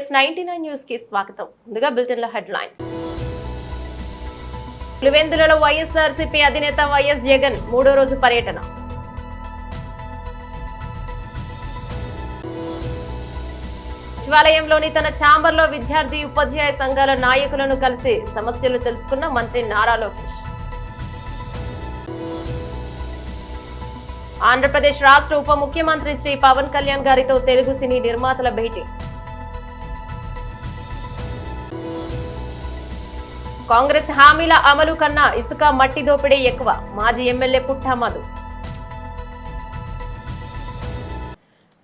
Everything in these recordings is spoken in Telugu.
YS99 న్యూస్ కి స్వాగతం. ముందుగా బులెటిన్ లో హెడ్లైన్స్. పులివెందులలో వైఎస్ఆర్సీపీ అధినేత వైఎస్ జగన్ మూడో రోజు పర్యటన. సచివాలయంలోని తన ఛాంబర్లో విద్యార్థి ఉపాధ్యాయ సంఘాల నాయకులను కలిసి సమస్యలు తెలుసుకున్న మంత్రి నారా లోకేష్. ఆంధ్రప్రదేశ్ రాష్ట్ర ఉప ముఖ్యమంత్రి శ్రీ పవన్ కళ్యాణ్ గారితో తెలుగు సినీ నిర్మాతల భేటీ. కాంగ్రెస్ హామీల అమలు కన్నా ఇసుక మట్టి దోపిడీ ఎక్కువ, మాజీ ఎమ్మెల్యే పుట్టా మధు.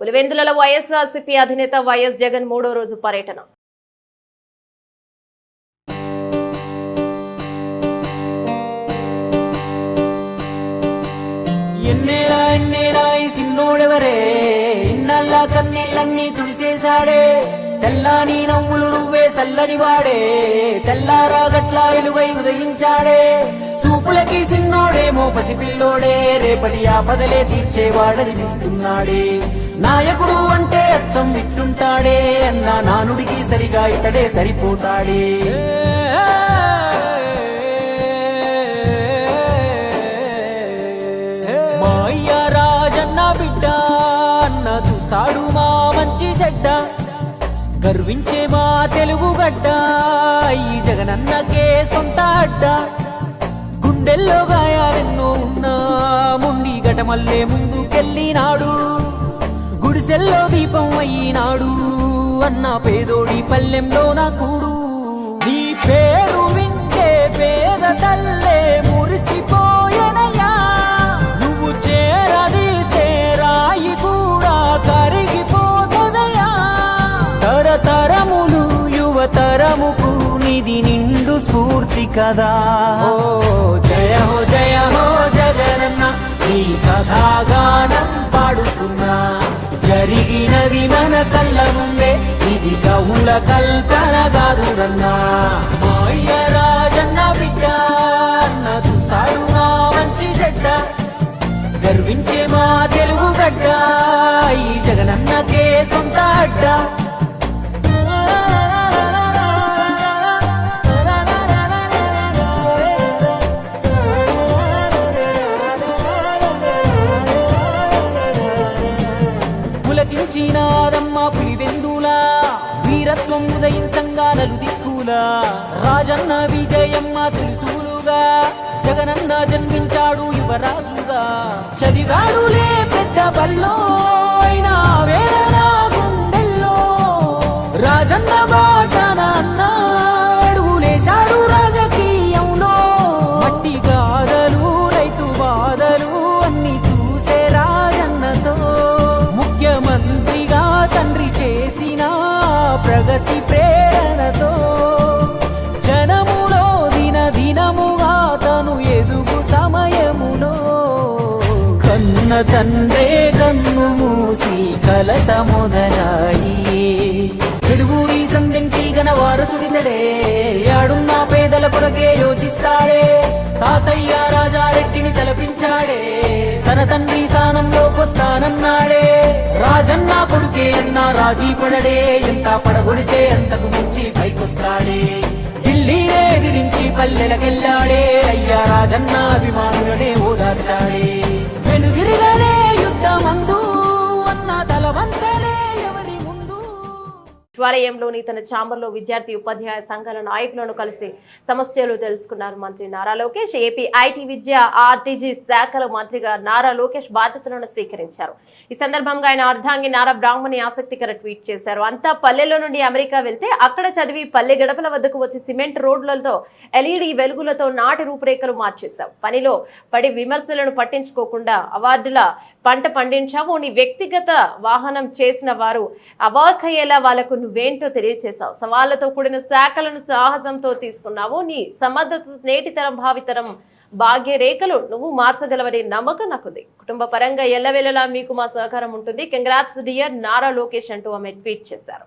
పులివెందులలో వైఎస్ఆర్సీపీ అధినేత వైఎస్ జగన్ మూడో రోజు పర్యటన. సిన్నోడెవరే ఇన్నల్లా కన్నీళ్ళన్నీ తుడిసేశాడే, తెల్లాని నవ్వులు నువ్వే సల్లని వాడే, తెల్లారా గట్లా ఎలుగై ఉదయించాడే. సూపులకి సిన్నోడేమో పసిపిల్లోడే, రేపటి ఆపదలే తీర్చేవాడనిపిస్తున్నాడే. నాయకుడు అంటే అచ్చం విట్టుంటాడే, అన్నా నానుడికి సరిగా ఇతడే సరిపోతాడే. బిడ్డ అన్న చూస్తాడు మా మంచి చెడ్డ, గర్వించే మా తెలుగు గడ్డ, ఈ జగనన్నకే సొంత అడ్డ. గుండెల్లో గాయాలెన్నో ఉన్నా ముండి గటమల్లే ముందుకెళ్ళినాడు, గుడిసెల్లో దీపం అయ్యినాడు అన్న పేదోడి పల్లెంలో నా కూడు. నీ పేరు వింటే పేద తల్లే మురిసిపోయనయ్యా, నువ్వు చేరదీస్తే రాయి కూడా కరిగిపోతదయా. తరతరములు యువతరముకు నిధి నిండు స్ఫూర్తి కదా. ఓ జయ హో జగనన్న, నీ కథాగానం పాడుతున్నా. జరిగినది మన కళ్ళ ముందే, ఇది కవుల కల్పన కాదురన్నా. మాయ రాజన్న బిడ్డ అన్న చూస్తాడు నా మంచి చెడ్డ, గర్వించే మా తెలుగు గడ్డ, ఈ జగనన్నకే సొంత అడ్డ. పులకించినాదమ్మ పులివెందులా, వీరత్వం ఉదయించంగా నలుదిక్కులా. రాజన్న విజయమ్మ తులుసులుగా, జగనన్న జన్మించాడు యువరాజుగా. చదివాడులే పెద్ద బల్లో, అయినా వేదన గుండెల్లో. రాజన్న బాటన అడుగులేశాడు రాజకీయంలో. మట్టి గాథలు రైతు బాధలు అన్ని చూసే రాజన్నతో, ముఖ్యమంత్రిగా తండ్రి చేసిన ప్రగతి ప్రేరణతో. జనములో దినదినముగా తను ఎదుగు సమయములో, కన్న తండ్రే కన్ను మూసి కలత మొదలాయి. ఎడుగురి సందింటి గన వారసుడితడే, ఆడున్న పేదల కొరకే యోచిస్తాడే. తాతయ్య రాజారెడ్డిని తలపించాడే, తన తండ్రి స్థానంలోకొస్తానన్నాడే. రాజన్న కొడుకే అన్నా రాజీ పడడే, ఎంత పడగొడితే అంతకు మించి పైకొస్తాడే. ఢిల్లీనే ఎదిరించి పల్లెలకెళ్ళాడే, అయ్యా రాజన్న అభిమానులనే ఓదార్చాడే. వెనుదిరగలే యుద్ధమందు అన్న తల వంచలే ఎవరి ముందు. సచివాలయంలోని తన ఛాంబర్లో విద్యార్థి ఉపాధ్యాయ సంఘాల నాయకులను కలిసి సమస్యలు తెలుసుకున్నారు మంత్రి Nara Lokesh. AP IT Vidya RTG శాఖల మంత్రిగా నారా లోకేష్ బాధ్యతలను స్వీకరించారు. ఈ సందర్భంగా ఆయన అర్ధాంగి నారా బ్రాహ్మణి ఆసక్తికర ట్వీట్ చేశారు. అంతా పల్లెల్లో నుండి అమెరికా వెళ్తే అక్కడ చదివి పల్లె గడపల వద్దకు వచ్చి సిమెంట్ రోడ్లతో ఎల్ఈడి వెలుగులతో నాటి రూపురేఖలు మార్చేశావు. పనిలో పడి విమర్శలను పట్టించుకోకుండా అవార్డుల పంట పండించావు. నీ వ్యక్తిగత వాహనం చేసిన వారు అవాక్కయ్యేలా వాళ్లకు నువ్వేంటో తెలియచేశావు. సవాళ్లతో కూడిన శాఖలను సాహసంతో తీసుకున్నావు. నీ సమర్థత నేటితరం భావితరం భాగ్యరేఖలు నువ్వు మార్చగలవని నమ్మకం నాకుంది. కుటుంబ పరంగా ఎల్లవేళలా మీకు మా సహకారం ఉంటుంది. కంగ్రాట్స్ డియర్ నారా లోకేష్ అంటూ ఆమె ట్వీట్ చేశారు.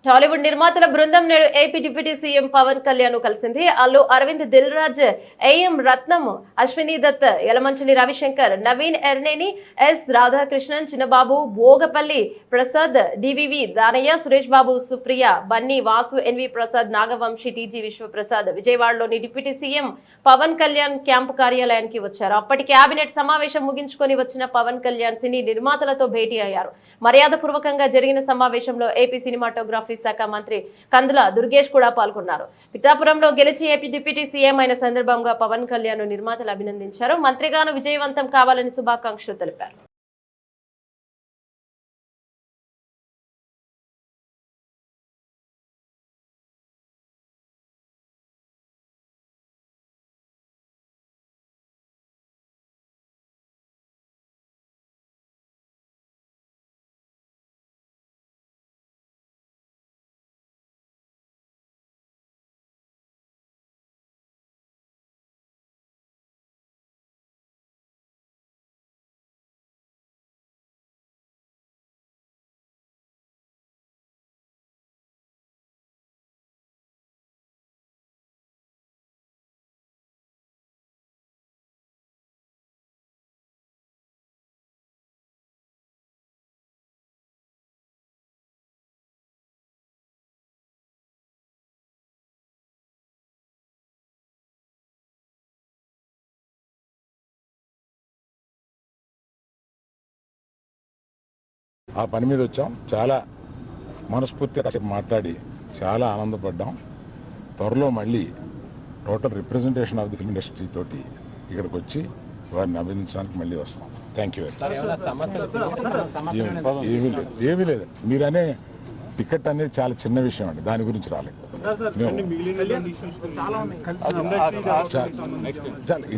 టాలీవుడ్ నిర్మాతల బృందం నేడు AP deputy CM Pawan Kalyan కలిసింది. Allu Aravind, Dil Raj, AM Ratnam, Ashwini Dutt, Yalamanchili Ravishankar, Naveen Yerneni, S Radhakrishnan, Chinnababu, Bhogapalli Prasad, DVV Danayya, Suresh Babu, Supriya, Bunny, Vasu, NV Prasad, Nagavamsi, TG Vishwaprasad విజయవాడలోని deputy CM Pawan Kalyan camp కార్యాలయానికి వచ్చారు. అప్పటి కేబినెట్ సమావేశం ముగించుకొని వచ్చిన పవన్ కళ్యాణ్ సినీ నిర్మాతలతో భేటీ అయ్యారు. మర్యాదపూర్వకంగా జరిగిన సమావేశంలో ఏపీ సినిమాటోగ్రఫీ శాఖ మంత్రి కందుల దుర్గేష్ కూడా పాల్గొన్నారు. పిఠాపురంలో గెలిచి ఏపీ డిప్యూటీ సీఎం అయిన సందర్భంగా పవన్ కళ్యాణ్ నిర్మాతలు అభినందించారు. మంత్రిగాను విజయవంతం కావాలని శుభాకాంక్షలు తెలిపారు. ఆ పని మీద వచ్చాం. చాలా మనస్ఫూర్తిగా మాట్లాడి చాలా ఆనందపడ్డాం. త్వరలో మళ్ళీ total representation of the film industry తోటి ఇక్కడికి వచ్చి వారిని అభినందించడానికి మళ్ళీ వస్తాం. Thank you. ఏమీ లేదు. మీరనే టికెట్ అనేది చాలా చిన్న విషయం అండి, దాని గురించి రాలేదు.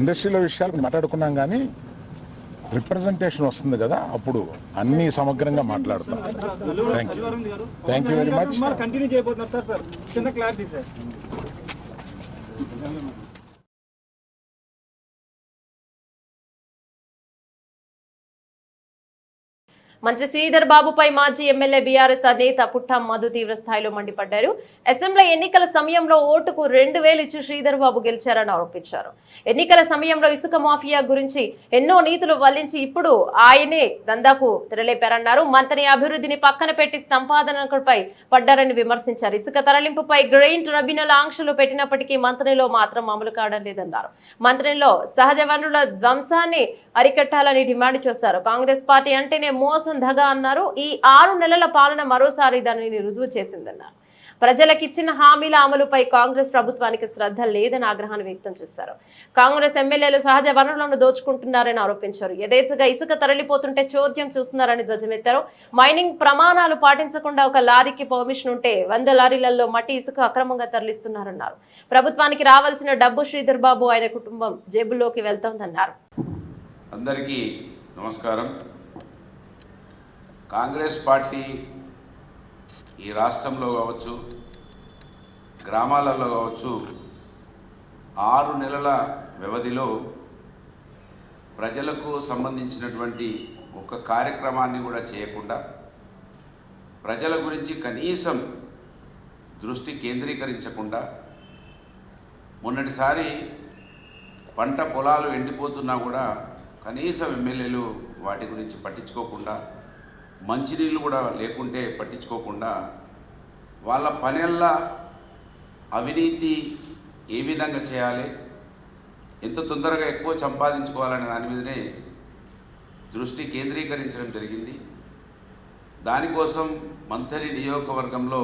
ఇండస్ట్రీలో విషయాలు మాట్లాడుకున్నాం కానీ రిప్రజెంటేషన్ వస్తుంది కదా, అప్పుడు అన్ని సమగ్రంగా మాట్లాడతాం. Thank you very much. మంత్రి శ్రీధర్ బాబుపై మాజీ ఎమ్మెల్యే బీఆర్ఎస్ నేత పుట్టా మధు తీవ్ర స్థాయిలో మండిపడ్డారు. అసెంబ్లీ ఎన్నికల సమయంలో ఓటుకు 2,000 ఇచ్చి శ్రీధర్ బాబు గెలిచారని ఆరోపించారు. ఎన్నికల సమయంలో ఇసుక మాఫియా గురించి ఎన్నో నీతులు వల్లించి ఇప్పుడు ఆయనే దందాకు తెరలేపారన్నారు. మంత్రి అభివృద్ధిని పక్కన పెట్టి సంపాదనపై పడ్డారని విమర్శించారు. ఇసుక తరలింపుపై గ్రెయిన్ ట్రిబ్యునల్ ఆంక్షలు పెట్టినప్పటికీ మంత్రిలో మాత్రం అమలు కావడం లేదన్నారు. మంత్రిలో సహజ వనరుల ధ్వంసాన్ని అరికట్టాలని డిమాండ్ చేశారు. కాంగ్రెస్ పార్టీ అంటేనే మోసం దగా అన్నారు. ఈ 6 నెలల పాలన మరోసారి దానిని రుజువు చేసిందన్నారు. ప్రజలకిచ్చిన హామీల అమలుపై కాంగ్రెస్ ప్రభుత్వానికి శ్రద్ధ లేదని ఆగ్రహాన్ని వ్యక్తం చేశారు. కాంగ్రెస్ ఎమ్మెల్యేలు సహజ వనరులను దోచుకుంటున్నారని ఆరోపించారు. యథేచ్ఛగా ఇసుక తరలిపోతుంటే చోద్యం చూస్తున్నారని ధ్వజమెత్తారు. మైనింగ్ ప్రమాణాలు పాటించకుండా ఒక లారీకి పర్మిషన్ ఉంటే 100 లారీలలో మట్టి ఇసుక అక్రమంగా తరలిస్తున్నారన్నారు. ప్రభుత్వానికి రావాల్సిన డబ్బు శ్రీధర్ బాబు ఆయన కుటుంబం జేబుల్లోకి వెళ్తోందన్నారు. అందరికీ నమస్కారం. కాంగ్రెస్ పార్టీ ఈ రాష్ట్రంలో కావచ్చు, గ్రామాలలో కావచ్చు, 6 నెలల వ్యవధిలో ప్రజలకు సంబంధించినటువంటి ఒక కార్యక్రమాన్ని కూడా చేయకుండా ప్రజల గురించి కనీసం దృష్టి కేంద్రీకరించకుండా, మొన్నటిసారి పంట పొలాలు ఎండిపోతున్నా కూడా కనీసం ఎమ్మెల్యేలు వాటి గురించి పట్టించుకోకుండా, మంచినీళ్ళు కూడా లేకుంటే పట్టించుకోకుండా, వాళ్ళ పనుల అవినీతి ఏ విధంగా చేయాలి, ఎంత తొందరగా ఎక్కువ సంపాదించుకోవాలనే దాని మీదనే దృష్టి కేంద్రీకరించడం జరిగింది. దానికోసం మంథని నియోజకవర్గంలో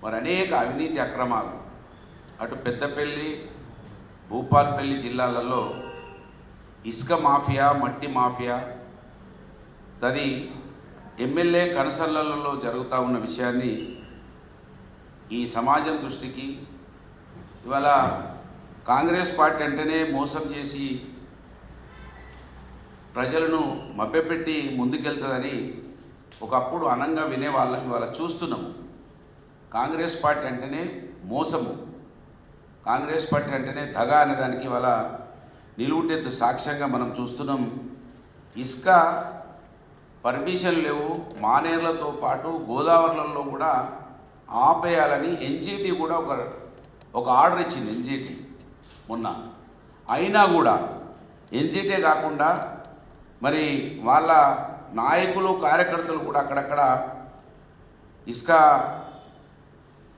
మరి అనేక అవినీతి అక్రమాలు, అటు పెద్దపల్లి, భూపాల్పల్లి జిల్లాలలో ఇసుక మాఫియా, మట్టి మాఫియా, అది ఎమ్మెల్యే కనసల్లలో జరుగుతూ ఉన్న విషయాన్ని ఈ సమాజం దృష్టికి, ఇవాళ కాంగ్రెస్ పార్టీ అంటేనే మోసం చేసి ప్రజలను మభ్యపెట్టి ముందుకెళ్తుందని ఒకప్పుడు అనంగా వినేవాళ్ళం. ఇవాళ చూస్తున్నాము. కాంగ్రెస్ పార్టీ అంటేనే మోసము, కాంగ్రెస్ పార్టీ అంటేనే దగా అనేదానికి ఇవాళ నిలువుటెత్తు సాక్ష్యంగా మనం చూస్తున్నాం. ఇసుక పర్మిషన్ లేవు. మానేర్లతో పాటు గోదావరిలో కూడా ఆపేయాలని ఎన్జిటి కూడా ఒక ఆర్డర్ ఇచ్చింది ఎన్జిటి మొన్న. అయినా కూడా ఎన్జిటే కాకుండా మరి వాళ్ళ నాయకులు కార్యకర్తలు కూడా అక్కడక్కడ ఇసుక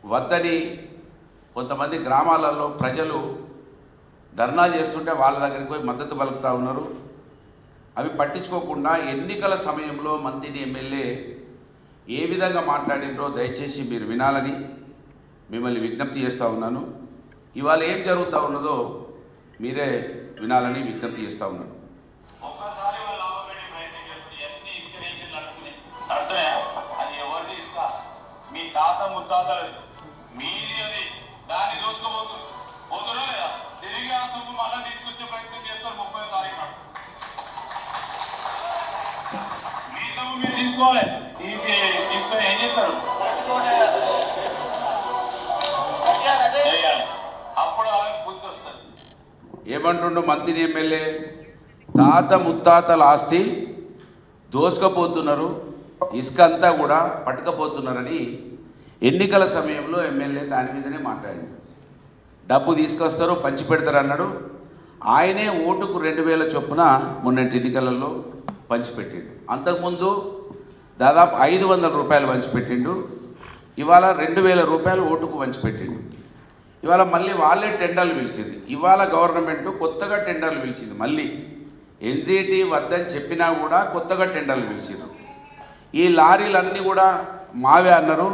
వద్దని కొంతమంది గ్రామాలలో ప్రజలు ధర్నా చేస్తుంటే వాళ్ళ దగ్గరికి పోయి మద్దతు పలుకుతూ ఉన్నారు. అవి పట్టించుకోకుండా ఎన్నికల సమయంలో మంత్రిని ఎమ్మెల్యే ఏ విధంగా మాట్లాడినరో దయచేసి మీరు వినాలని మిమ్మల్ని విజ్ఞప్తి చేస్తూ ఉన్నాను. ఇవాళ ఏం జరుగుతూ ఉన్నదో మీరే వినాలని విజ్ఞప్తి చేస్తూ ఉన్నాను. మీ తాత ముత్తాతలు మీది అది దాన్ని దోచుకోబోతున్నా లేదా తిరిగి ఆ సొమ్ము మళ్ళీ తీసుకొచ్చే ప్రయత్నం చేస్తారు 30వ తారీఖు నాడు. మీ సొమ్ము మీరు తీసుకోవాలి. తీసుకొని ఏం చేస్తారు? అప్పుడు అలాగే బుద్ధి వస్తుంది. ఏమంటుండో మంత్రి ఎమ్మెల్యే, తాత ముత్తాతల ఆస్తి దోసుకపోతున్నారు, ఇసుక అంతా కూడా పట్టుకపోతున్నారని ఎన్నికల సమయంలో ఎమ్మెల్యే దాని మీదనే మాట్లాడింది. డబ్బు తీసుకొస్తారు, పంచి పెడతారు అన్నాడు. ఆయనే ఓటుకు 2000 చొప్పున మొన్నటి ఎన్నికలలో పంచిపెట్టిండు. అంతకుముందు దాదాపు 500 రూపాయలు పంచిపెట్టిండు. ఇవాళ 2000 రూపాయలు ఓటుకు పంచిపెట్టిండు. ఇవాళ మళ్ళీ వాళ్ళే టెండర్లు పిలిచింది. ఇవాళ గవర్నమెంట్ కొత్తగా టెండర్లు పిలిచింది. మళ్ళీ ఎన్జిటి వద్దని చెప్పినా కూడా కొత్తగా టెండర్లు పిలిచిండ్రు. ఈ లారీలన్నీ కూడా మావే అన్నారు.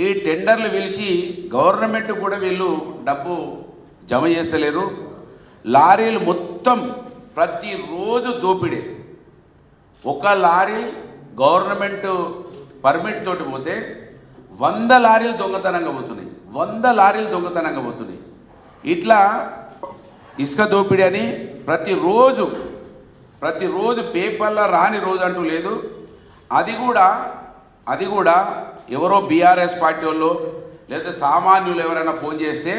ఈ టెండర్లు పిలిచి గవర్నమెంట్ కూడా వీళ్ళు డబ్బు జమ చేస్తలేరు. లారీలు మొత్తం ప్రతిరోజు దోపిడే. ఒక లారీ గవర్నమెంట్ పర్మిట్ తోటి పోతే 100 లారీలు దొంగతనంగా పోతున్నాయి. 100 లారీలు దొంగతనంగా పోతున్నాయి. ఇట్లా ఇసుక దోపిడీ అని ప్రతిరోజు పేపర్లో రాని రోజు అంటూ లేదు. అది కూడా ఎవరో బీఆర్ఎస్ పార్టీ వాళ్ళు లేదా సామాన్యులు ఎవరైనా ఫోన్ చేస్తే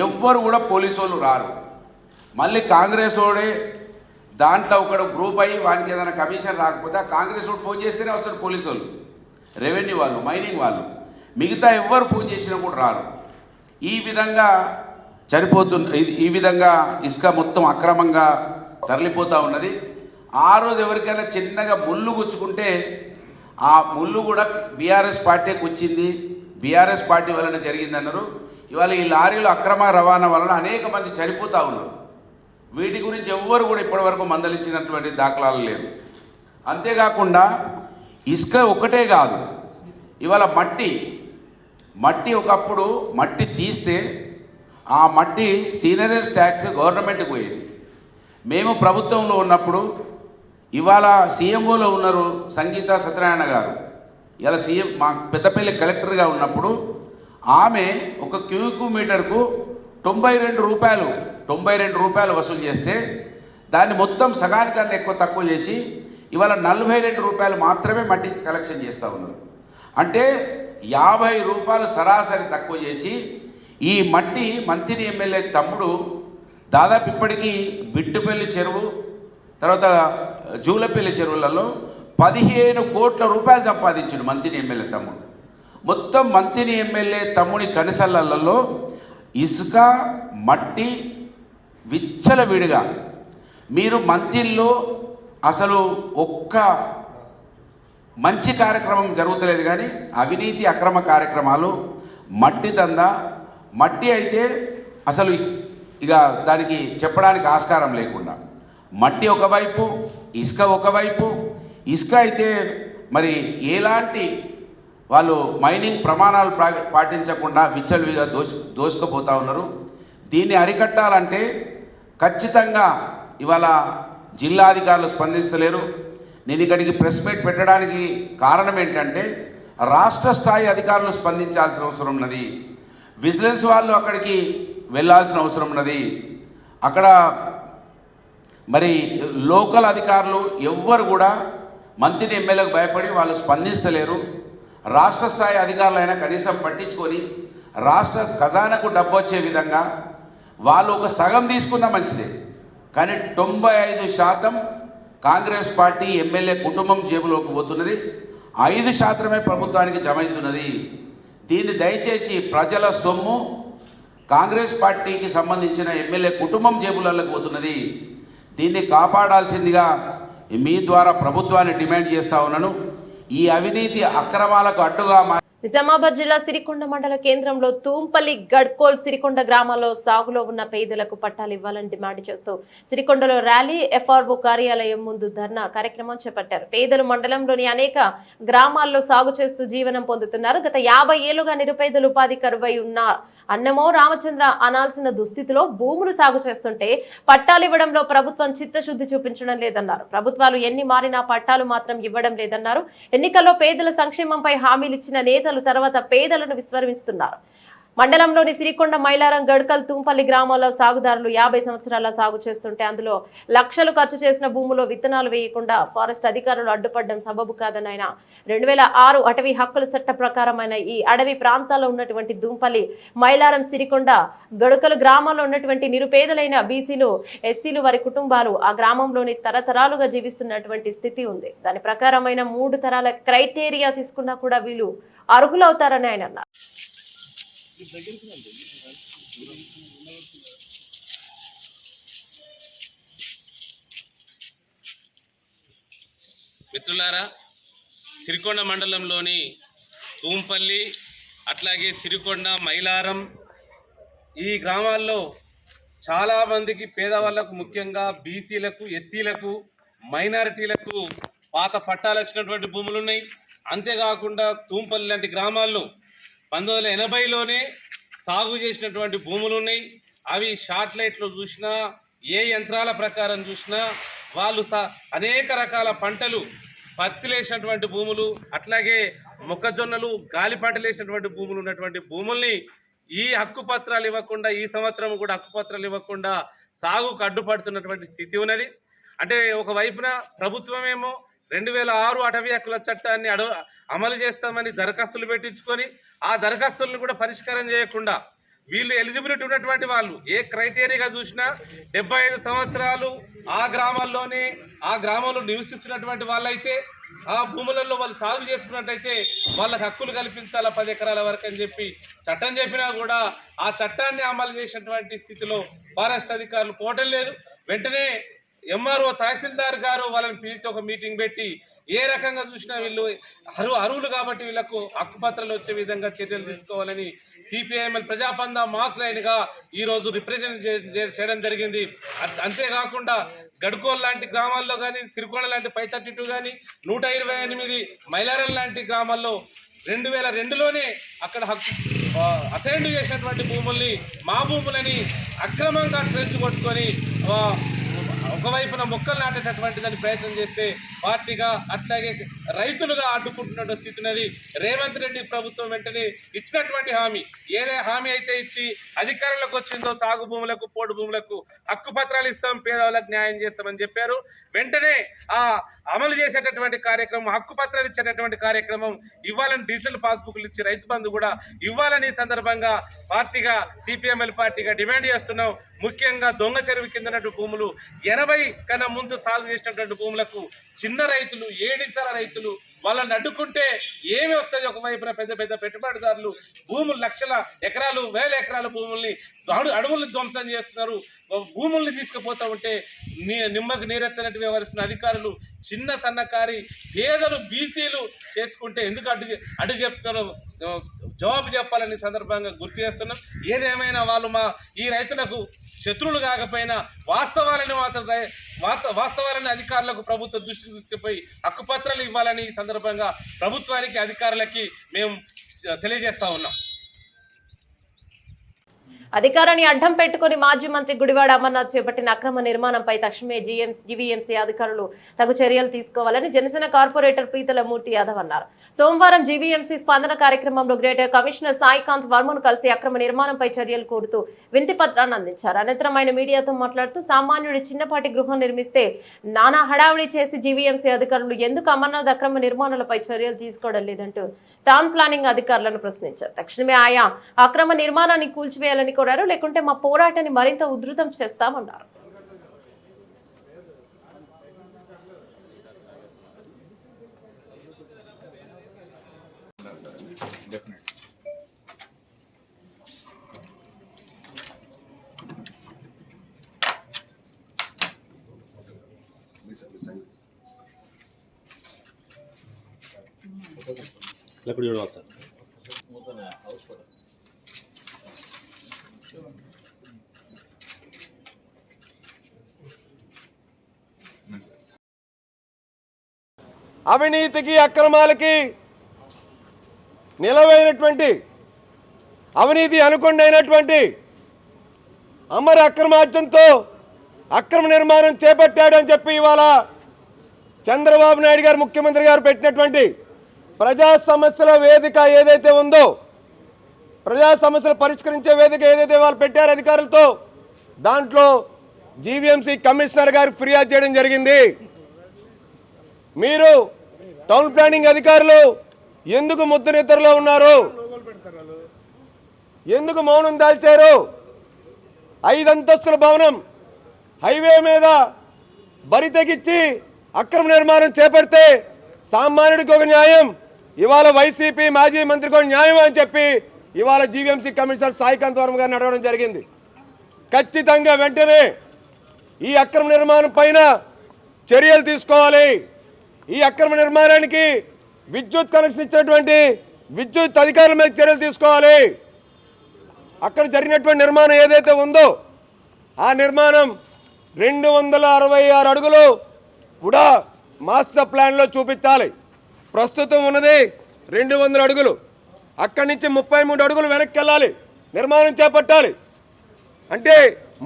ఎవ్వరు కూడా పోలీసు వాళ్ళు రారు. మళ్ళీ కాంగ్రెస్ వాడే దాంట్లో ఒకడు గ్రూప్ అయ్యి వానికి ఏదైనా కమిషన్ రాకపోతే ఆ కాంగ్రెస్ వాడు ఫోన్ చేస్తేనే వస్తారు పోలీసు వాళ్ళు, రెవెన్యూ వాళ్ళు, మైనింగ్ వాళ్ళు. మిగతా ఎవ్వరు ఫోన్ చేసినా కూడా రారు. ఈ విధంగా ఈ విధంగా ఇసుక మొత్తం అక్రమంగా తరలిపోతూ ఉన్నది. ఆ రోజు ఎవరికైనా చిన్నగా ముళ్ళు గుచ్చుకుంటే ఆ ముళ్ళు కూడా బీఆర్ఎస్ పార్టీకి వచ్చింది, బీఆర్ఎస్ పార్టీ వలన జరిగిందన్నారు. ఇవాళ ఈ లారీలు అక్రమ రవాణా వలన అనేక మంది చనిపోతూ ఉన్నారు. వీటి గురించి ఎవ్వరు కూడా ఇప్పటివరకు మందలించినటువంటి దాఖలాలు లేవు. అంతేకాకుండా ఇసుక ఒకటే కాదు, ఇవాళ మట్టి ఒకప్పుడు మట్టి తీస్తే ఆ మట్టి సీనరేజ్ ట్యాక్స్ గవర్నమెంట్కి పోయేది. మేము ప్రభుత్వంలో ఉన్నప్పుడు, ఇవాళ సీఎంఓలో ఉన్నారు సంగీత సత్యనారాయణ గారు, ఇలా సీఎం మా పెద్దపల్లి కలెక్టర్గా ఉన్నప్పుడు ఆమె ఒక క్యూబిక్ మీటర్కు 92 రూపాయలు వసూలు చేస్తే దాన్ని మొత్తం సగానికన్నా తక్కువ చేసి ఇవాళ 42 రూపాయలు మాత్రమే మట్టి కలెక్షన్ చేస్తూ ఉన్నారు. అంటే 50 రూపాయలు సరాసరి తక్కువ చేసి ఈ మట్టి మంత్రి ఎమ్మెల్యే తమ్ముడు దాదాపు ఇప్పటికీ బిట్టుపల్లి చెరువు తర్వాత జూలపల్లి చెరువులలో 15 కోట్ల రూపాయలు సంపాదించాడు మంత్రి ఎమ్మెల్యే తమ్ముడు. మొత్తం మంత్రి ఎమ్మెల్యే తమ్ముని కనిసలలో ఇసుక మట్టి విచ్చలవిడిగా. మీరు మంత్రిలో అసలు ఒక్క మంచి కార్యక్రమం జరుగుతలేదు, కానీ అవినీతి అక్రమ కార్యక్రమాలు, మట్టి దందా. మట్టి అయితే అసలు ఇక దానికి చెప్పడానికి ఆస్కారం లేకుండా, మట్టి ఒకవైపు, ఇసుక ఒకవైపు. ఇసుక అయితే మరి ఎలాంటి వాళ్ళు మైనింగ్ ప్రమాణాలు పాటించకుండా విచ్చలవిడిగా దోసుకుపోతూ ఉన్నారు. దీన్ని అరికట్టాలంటే ఖచ్చితంగా ఇవాళ జిల్లా అధికారులు స్పందిస్తలేరు. నేను ఇక్కడికి ప్రెస్ మీట్ పెట్టడానికి కారణం ఏంటంటే రాష్ట్ర స్థాయి అధికారులు స్పందించాల్సిన అవసరం ఉన్నది. విజిలెన్స్ వాళ్ళు అక్కడికి వెళ్ళాల్సిన అవసరం ఉన్నది. అక్కడ మరి లోకల్ అధికారులు ఎవ్వరు కూడా మంత్రి ఎమ్మెల్యేలకు భయపడి వాళ్ళు స్పందిస్తలేరు. రాష్ట్ర స్థాయి అధికారులైనా కనీసం పట్టించుకొని రాష్ట్ర ఖజానాకు డబ్బు వచ్చే విధంగా వాళ్ళు ఒక సగం తీసుకున్నా మంచిదే, కానీ 95% కాంగ్రెస్ పార్టీ ఎమ్మెల్యే కుటుంబం జేబులోకి పోతున్నది, 5% ప్రభుత్వానికి జమ అవుతున్నది. దీన్ని దయచేసి ప్రజల సొమ్ము కాంగ్రెస్ పార్టీకి సంబంధించిన ఎమ్మెల్యే కుటుంబం జేబులలోకి పోతున్నది. దీన్ని కాపాడాల్సిందిగా మీ ద్వారా ప్రభుత్వాన్ని డిమాండ్ చేస్తా ఉన్నాను. ఈ అవినీతి అక్రమాలకు అడ్డుగా నిజామాబాద్ జిల్లా సిరికొండ మండల కేంద్రంలో తూంపల్లి గడ్కోల్ సిరికొండ గ్రామాల్లో సాగులో ఉన్న పేదలకు పట్టాలు ఇవ్వాలని డిమాండ్ చేస్తూ సిరికొండలో ర్యాలీ, ఎఫ్ఆర్ఓ కార్యాలయం ముందు ధర్నా కార్యక్రమం చేపట్టారు. పేదలు మండలంలోని అనేక గ్రామాల్లో సాగు చేస్తూ జీవనం పొందుతున్నారు. గత 50 ఏళ్లుగా నిరుపేదలు ఉపాధి కరువై ఉన్న అన్నమో రామచంద్ర అనాల్సిన దుస్థితిలో భూములు సాగు చేస్తుంటే పట్టాలు ఇవ్వడంలో ప్రభుత్వం చిత్తశుద్ధి చూపించడం లేదన్నారు. ప్రభుత్వాలు ఎన్ని మారినా పట్టాలు మాత్రం ఇవ్వడం లేదన్నారు. ఎన్నికల్లో పేదల సంక్షేమంపై హామీలు ఇచ్చిన నేతలు తర్వాత పేదలను విస్మరిస్తున్నారు. మండలంలోని సిరికొండ, మైలారం, గడ్కల్, తూంపల్లి గ్రామాల్లో సాగుదారులు 50 సంవత్సరాల సాగు చేస్తుంటే అందులో లక్షలు ఖర్చు చేసిన భూములో విత్తనాలు వేయకుండా ఫారెస్ట్ అధికారులు అడ్డుపడడం సబబు కాదని ఆయన 2006 అటవీ హక్కుల చట్ట ప్రకారమైన ఈ అడవి ప్రాంతాల్లో ఉన్నటువంటి తూంపల్లి, మైలారం, సిరికొండ, గడ్కల్ గ్రామాల్లో ఉన్నటువంటి నిరుపేదలైన బీసీలు, ఎస్సీలు, వారి కుటుంబాలు ఆ గ్రామంలోని తరతరాలుగా జీవిస్తున్నటువంటి స్థితి ఉంది. దాని ప్రకారమైన 3 తరాల క్రైటీరియా తీసుకున్నా కూడా వీళ్ళు అర్హులవుతారని ఆయన అన్నారు. మిత్రులారా, సిరికొండ మండలంలోని తూంపల్లి, అట్లాగే సిరికొండ, మైలారం ఈ గ్రామాల్లో చాలామందికి పేదవాళ్లకు, ముఖ్యంగా బీసీలకు, ఎస్సీలకు, మైనారిటీలకు పాత పట్టాలు వచ్చినటువంటి భూములు ఉన్నాయి. అంతేకాకుండా తూంపల్లి లాంటి గ్రామాల్లో 1980లోనే సాగు చేసినటువంటి భూములు ఉన్నాయి. అవి శాటిలైట్లో చూసినా, ఏ యంత్రాల ప్రకారం చూసినా వాళ్ళు అనేక రకాల పంటలు, పత్తిలేసినటువంటి భూములు, అట్లాగే మొక్కజొన్నలు, గాలి పంటలు వేసినటువంటి భూములు ఉన్నటువంటి భూముల్ని ఈ హక్కు పత్రాలు ఇవ్వకుండా, ఈ సంవత్సరం కూడా హక్కు పత్రాలు ఇవ్వకుండా సాగుకు అడ్డుపడుతున్నటువంటి స్థితి ఉన్నది. అంటే ఒకవైపున ప్రభుత్వమేమో 2006 అటవీ హక్కుల చట్టాన్ని అమలు చేస్తామని దరఖాస్తులు పెట్టించుకొని ఆ దరఖాస్తులను కూడా పరిష్కారం చేయకుండా వీళ్ళు ఎలిజిబిలిటీ ఉన్నటువంటి వాళ్ళు ఏ క్రైటీరియాగా చూసినా 75 సంవత్సరాలు ఆ గ్రామంలో నివసిస్తున్నటువంటి వాళ్ళైతే ఆ భూములలో వాళ్ళు సాగు చేసుకున్నట్టయితే వాళ్ళకి హక్కులు కల్పించాలా 10 ఎకరాల వరకు అని చెప్పి చట్టం చెప్పినా కూడా ఆ చట్టాన్ని అమలు చేసినటువంటి స్థితిలో ఫారెస్ట్ అధికారులు పోవటం లేదు. వెంటనే ఎంఆర్ఓ, తహసీల్దార్ గారు వాళ్ళని పిలిచి ఒక మీటింగ్ పెట్టి ఏ రకంగా చూసినా వీళ్ళు అర్హులు కాబట్టి వీళ్ళకు హక్కుపత్రాలు వచ్చే విధంగా చర్యలు తీసుకోవాలని సిపిఐఎంఎల్ ప్రజాపంద మాస్ లైన్గా ఈరోజు రిప్రజెంట్ చేయడం జరిగింది. అంతేకాకుండా గడ్కోల్ లాంటి గ్రామాల్లో కానీ, సిరికొండ లాంటి 532 కానీ, 128 మైలారం లాంటి గ్రామాల్లో 2002లోనే అక్కడ అసైన్ చేసినటువంటి భూముల్ని మా భూములని అక్రమంగా ట్రెంచ్ కొట్టుకొని ఒకవైపున మొక్కలు నాటేటటువంటి దాన్ని ప్రయత్నం చేస్తే పార్టీగా అట్లాగే రైతులుగా అడ్డుకుంటున్న స్థితి ఉన్నది. రేవంత్ రెడ్డి ప్రభుత్వం వెంటనే ఇచ్చినటువంటి హామీ, ఏదే హామీ అయితే ఇచ్చి అధికారంలోకి వచ్చిందో సాగు భూములకు, పోడు భూములకు హక్కు పత్రాలు ఇస్తాం, పేదవాళ్ళకు న్యాయం చేస్తామని చెప్పారు. వెంటనే ఆ అమలు చేసేటటువంటి కార్యక్రమం, హక్కు పత్రాలు ఇచ్చేటటువంటి కార్యక్రమం ఇవ్వాలని, డిజిటల్ పాస్బుక్లు ఇచ్చి రైతు బంధు కూడా ఇవ్వాలని సందర్భంగా పార్టీగా, సిపిఎంఎల్ పార్టీగా డిమాండ్ చేస్తున్నాం. ముఖ్యంగా దొంగ చెరువు కిందనటువంటి భూములు, 80 కన్నా ముందు సాగు చేసినటువంటి భూములకు చిన్న రైతులు, ఏడిసర రైతులు వాళ్ళని అడ్డుకుంటే ఏమి వస్తుంది? ఒకవైపున పెద్ద పెద్ద పెట్టుబడిదారులు భూములు, లక్షల ఎకరాలు, 1000 ఎకరాల భూముల్ని, అడవుల్ని ధ్వంసం చేస్తున్నారు. భూముల్ని తీసుకుపోతూ ఉంటే నిమ్మకు నీరెత్తనట్టు వ్యవహరిస్తున్న అధికారులు చిన్న సన్నకారి పేదలు, బీసీలు చేసుకుంటే ఎందుకు అడ్డు చెప్తారో జవాబు చెప్పాలని సందర్భంగా గుర్తు చేస్తున్నాం. ఏదేమైనా వాళ్ళు ఈ రైతులకు శత్రువులు కాకపోయినా వాస్తవాలని అధికారులకు ప్రభుత్వ దృష్టికి తీసుకుపోయి హక్కుపత్రాలు ఇవ్వాలని ఈ సందర్భంగా ప్రభుత్వానికి, అధికారులకి మేము తెలియజేస్తా ఉన్నాం. అధికారాన్ని అడ్డం పెట్టుకుని మాజీ మంత్రి గుడివాడ అమర్నాథ్ చేపట్టిన అక్రమ నిర్మాణంపై తక్షణమే జీవీఎంసీ అధికారులు తగు చర్యలు తీసుకోవాలని జనసేన కార్పొరేటర్ పీతల మూర్తి యాదవ్ అన్నారు. సోమవారం జీవీఎంసీ స్పందన కార్యక్రమంలో గ్రేటర్ కమిషనర్ సాయికాంత్ వర్మను కలిసి అక్రమ నిర్మాణంపై చర్యలు కోరుతూ వినతి పత్రాన్ని అందించారు. అనంతరం ఆయన మీడియాతో మాట్లాడుతూ సామాన్యుడి చిన్నపాటి గృహం నిర్మిస్తే నానా హడావిడి చేసి జీవీఎంసీ అధికారులు ఎందుకు అమర్నాథ్ అక్రమ నిర్మాణాలపై చర్యలు తీసుకోవడం లేదంటూ టౌన్ ప్లానింగ్ అధికారులను ప్రశ్నించారు. తక్షణమే ఆయా అక్రమ నిర్మాణాన్ని కూల్చివేయాలని కోరారు. లేకుంటే మా పోరాటాన్ని మరింత ఉధృతం చేస్తామన్నారు. అవినీతికి అక్రమాలకి నిలవైనటువంటి అవినీతి అనుకొండైనటువంటి అమర అక్రమార్జంతో అక్రమ నిర్మాణం చేపట్టాడని చెప్పి ఇవాళ చంద్రబాబు నాయుడు గారు ముఖ్యమంత్రి గారు పెట్టినటువంటి ప్రజా సమస్యల వేదిక ఏదైతే ఉందో, ప్రజా సమస్యలు పరిష్కరించే వేదిక ఏదైతే వాళ్ళు పెట్టారో అధికారులతో, దాంట్లో జీవీఎంసీ కమిషనర్ గారికి ఫిర్యాదు చేయడం జరిగింది. మీరు టౌన్ ప్లానింగ్ అధికారులు ఎందుకు ముద్దు నిద్రలో ఉన్నారు? ఎందుకు మౌనం దాల్చారు? 5 అంతస్తుల భవనం హైవే మీద బరి తెగిచ్చి అక్రమ నిర్మాణం చేపడితే సామాన్యుడికి ఒక న్యాయం, ఇవాళ వైసీపీ మాజీ మంత్రికి ఒక న్యాయం అని చెప్పి ఇవాళ జీవీఎంసీ కమిషనర్ సాయికాంత్ వర్మ గారు నడవడం జరిగింది. ఖచ్చితంగా వెంటనే ఈ అక్రమ నిర్మాణం పైన చర్యలు తీసుకోవాలి. ఈ అక్రమ నిర్మాణానికి విద్యుత్ కనెక్షన్ ఇచ్చినటువంటి విద్యుత్ అధికారుల మీద చర్యలు తీసుకోవాలి. అక్కడ జరిగినటువంటి నిర్మాణం ఏదైతే ఉందో ఆ నిర్మాణం 266 అడుగులు కూడా మాస్టర్ ప్లాన్లో చూపించాలి. ప్రస్తుతం ఉన్నది 200 అడుగులు. అక్కడి నుంచి 33 అడుగులు వెనక్కి వెళ్ళాలి, నిర్మాణం చేపట్టాలి. అంటే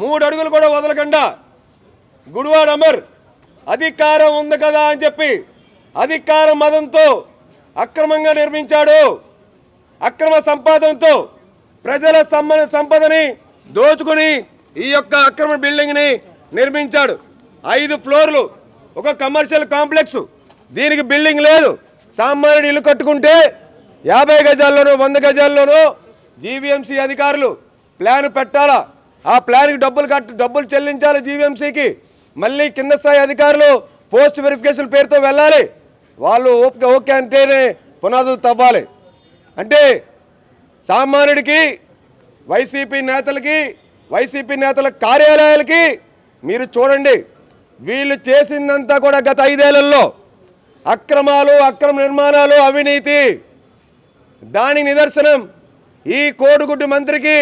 3 అడుగులు కూడా వదలకుండా గుడివాడ అమర్ అధికారం ఉంది కదా అని చెప్పి అధికార మదంతో అక్రమంగా నిర్మించాడు. అక్రమ సంపాదనతో ప్రజల సంపదని దోచుకుని ఈ యొక్క అక్రమ బిల్డింగ్ని నిర్మించాడు. 5 ఫ్లోర్లు, ఒక కమర్షియల్ కాంప్లెక్స్. దీనికి బిల్డింగ్ లేదు. సామాన్యుడు ఇల్లు కట్టుకుంటే 50 గజాల్లోనూ 100 గజాల్లోనూ జీవీఎంసీ అధికారులు ప్లాన్ పెట్టాలా, ఆ ప్లాన్కి డబ్బులు చెల్లించాలి జీవీఎంసీకి. మళ్ళీ కింద స్థాయి అధికారులు పోస్ట్ వెరిఫికేషన్ పేరుతో వెళ్ళాలి. వాళ్ళు ఓకే అంటేనే పునాదులు తవ్వాలి. అంటే సామాన్యుడికి, వైసీపీ నేతలకి, వైసీపీ నేతల కార్యాలయాలకి మీరు చూడండి, వీళ్ళు చేసిందంతా కూడా గత 5 ఏళ్లలో అక్రమాలు, అక్రమ నిర్మాణాలు, అవినీతి. దానికి నిదర్శనం ఈ కోడిగుడ్డు మంత్రికి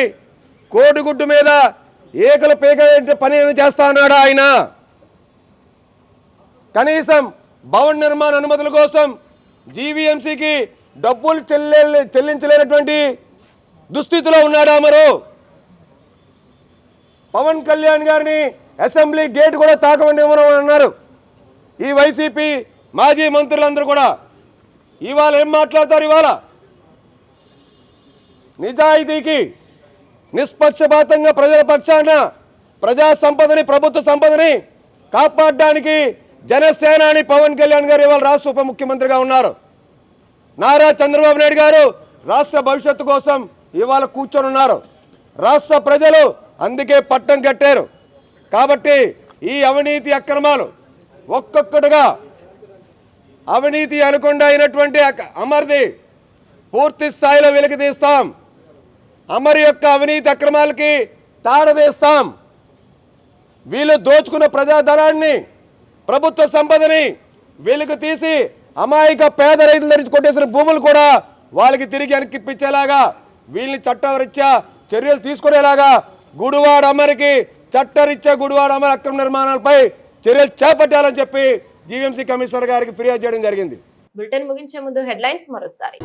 కోడిగుడ్డు మీద ఏకల పేక పని చేస్తా ఉన్నాడు ఆయన. కనీసం భవన నిర్మాణ అనుమతుల కోసం జీవీఎంసీకి డబ్బులు చెల్లించలేనటువంటి దుస్థితిలో ఉన్నాడా? మరో పవన్ కళ్యాణ్ గారిని అసెంబ్లీ గేట్ కూడా తాకమని అన్నారు ఈ వైసీపీ మాజీ మంత్రులందరూ కూడా. ఇవాళ ఏం మాట్లాడతారు? ఇవాళ నిజాయితీకి, నిష్పక్షపాతంగా ప్రజల పక్షాన ప్రజా సంపదని, ప్రభుత్వ సంపదని కాపాడడానికి జనసేనాని పవన్ కళ్యాణ్ గారు ఇవాళ రాష్ట్ర ఉప ముఖ్యమంత్రిగా ఉన్నారు. నారా చంద్రబాబు నాయుడు గారు రాష్ట్ర భవిష్యత్తు కోసం ఇవాళ కూర్చొని ఉన్నారు. రాష్ట్ర ప్రజలు అందుకే పట్టం కట్టారు. కాబట్టి ఈ అవినీతి అక్రమాలు ఒక్కొక్కటిగా అవినీతి అనుకొండ అయినటువంటి అమర్ది పూర్తి స్థాయిలో వెలికి తీస్తాం. అమర్ యొక్క అవినీతి అక్రమాలకి తాడదీస్తాం. వీళ్ళు దోచుకున్న ప్రజాధనాన్ని, ప్రభుత్వ సంపదని వెలుగు తీసి అమాయక పేద రైతుల నుంచి కొట్టేసిన భూములు కూడా వాళ్ళకి తిరిగి వెనక్కిప్పించేలాగా వీళ్ళని చట్టరీత్యా చర్యలు తీసుకునేలాగా గుడివాడ అమర్కి చట్టరీత్యా గుడివాడ అమర్ అక్రమ నిర్మాణాలపై చర్యలు చేపట్టాలని చెప్పి జీవీఎంసీ కమిషనర్ గారికి ఫిర్యాదు చేయడం జరిగింది. బులెటిన్ ముగించే ముందు హెడ్లైన్స్ మరోసారి.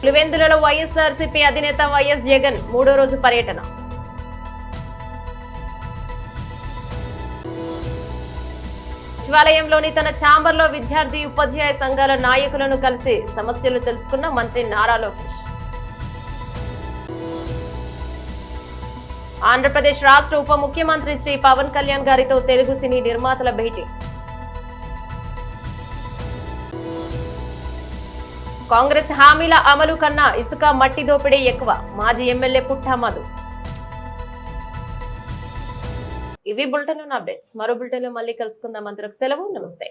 పులివెందులలో వైఎస్ఆర్సీపీ అధినేత వైఎస్ జగన్ 3వ రోజు పర్యటన. సచివాలయంలోని తన ఛాంబర్లో విద్యార్థి ఉపాధ్యాయ సంఘాల నాయకులను కలిసి సమస్యలు తెలుసుకున్న మంత్రి నారా లోకేష్. ఆంధ్రప్రదేశ్ రాష్ట్ర ఉప ముఖ్యమంత్రి శ్రీ పవన్ కళ్యాణ్ గారితో తెలుగు సినీ నిర్మాతల భేటీ. కాంగ్రెస్ హామీల అమలు కన్నా ఇసుక మట్టి దోపిడీ ఎక్కువ, మాజీ ఎమ్మెల్యే పుట్టా మధు. ఇవి బులెటిన్ అప్డేట్స్. మరో బులెటిన్ లో మళ్ళీ కలుసుకుందాం. అందరికి సెలవు. నమస్తే.